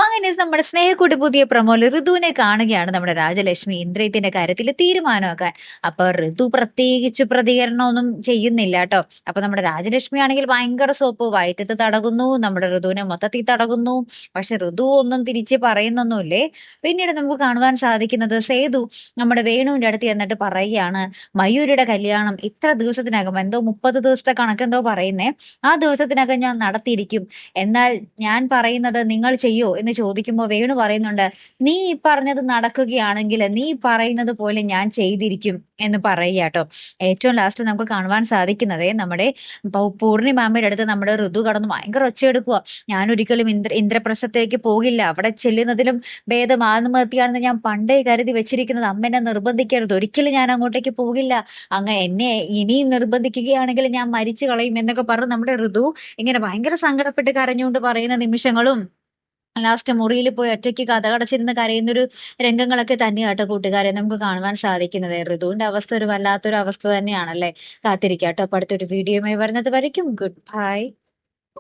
അങ്ങനെ നമ്മുടെ സ്നേഹക്കൂട്ട് പുതിയ പ്രൊമോയില് ഋതുവിനെ കാണുകയാണ് നമ്മുടെ രാജലക്ഷ്മി ഇന്ദ്രിയത്തിന്റെ കാര്യത്തിൽ തീരുമാനമാക്കാൻ. അപ്പൊ ഋതു പ്രത്യേകിച്ച് പ്രതികരണമൊന്നും ചെയ്യുന്നില്ല ട്ടോ. അപ്പൊ നമ്മുടെ രാജലക്ഷ്മി ആണെങ്കിൽ ഭയങ്കര സോപ്പ് വയറ്റത്ത് തടകുന്നു, നമ്മുടെ ഋതുവിനെ മൊത്തത്തിൽ തടകുന്നു. പക്ഷെ ഋതു ഒന്നും തിരിച്ച് പറയുന്നൊന്നുമില്ലേ. പിന്നീട് നമുക്ക് കാണുവാൻ സാധിക്കുന്നത് സേതു നമ്മുടെ വേണുവിന്റെ അടുത്ത് ചെന്നിട്ട് പറയുകയാണ്, മയൂരിയുടെ കല്യാണം ഇത്ര ദിവസത്തിനകം എന്തോ 30 ദിവസത്തെ കണക്കെന്തോ പറയുന്നേ, ആ ദിവസത്തിനകം ഞാൻ നടത്തിയിരിക്കും. എന്നാൽ ഞാൻ പറയുന്നത് നിങ്ങൾ ചെയ്യോ എന്ന് ചോദിക്കുമ്പോൾ വേണു പറയുന്നുണ്ട്, നീ ഈ പറഞ്ഞത് നടക്കുകയാണെങ്കിൽ നീ പറയുന്നത് പോലെ ഞാൻ ചെയ്തിരിക്കും എന്ന് പറയുക കേട്ടോ. ഏറ്റവും ലാസ്റ്റ് നമുക്ക് കാണുവാൻ സാധിക്കുന്നത് നമ്മുടെ പൂർണിമാമ്മയുടെ അടുത്ത് നമ്മുടെ ഋതു കടന്ന് ഭയങ്കര ഒച്ചയെടുക്കുക. ഞാൻ ഒരിക്കലും ഇന്ദ്രപ്രസ്ഥത്തേക്ക് പോകില്ല, അവിടെ ചെല്ലുന്നതിലും ഭേദം ആത്മഹത്യയാണെന്ന് ഞാൻ പണ്ടേ കരുതി വെച്ചിരിക്കുന്നത്, അമ്മ എന്നെ നിർബന്ധിക്കരുത്, ഒരിക്കലും ഞാൻ അങ്ങോട്ടേക്ക് പോകില്ല, അങ്ങ് എന്നെ ഇനിയും നിർബന്ധിക്കുകയാണെങ്കിൽ ഞാൻ മരിച്ചു കളയും എന്നൊക്കെ പറഞ്ഞ് നമ്മുടെ ഋതു ഇങ്ങനെ ഭയങ്കര സങ്കടപ്പെട്ട് കരഞ്ഞുകൊണ്ട് പറയുന്ന നിമിഷങ്ങളും ലാസ്റ്റ് മുറിയിൽ പോയി ഒറ്റയ്ക്ക് കതകടച്ചിരുന്ന് കരയുന്നൊരു രംഗങ്ങളൊക്കെ തന്നെയാട്ടോ കൂട്ടുകാരെ നമുക്ക് കാണുവാൻ സാധിക്കുന്നത്. ഋതുവിന്റെ അവസ്ഥ ഒരു വല്ലാത്തൊരു അവസ്ഥ തന്നെയാണല്ലേ. കാത്തിരിക്കാട്ടോ അപ്പൊ അടുത്തൊരു വീഡിയോയുമായി വരുന്നത് വരയ്ക്കും ഗുഡ് ബൈ.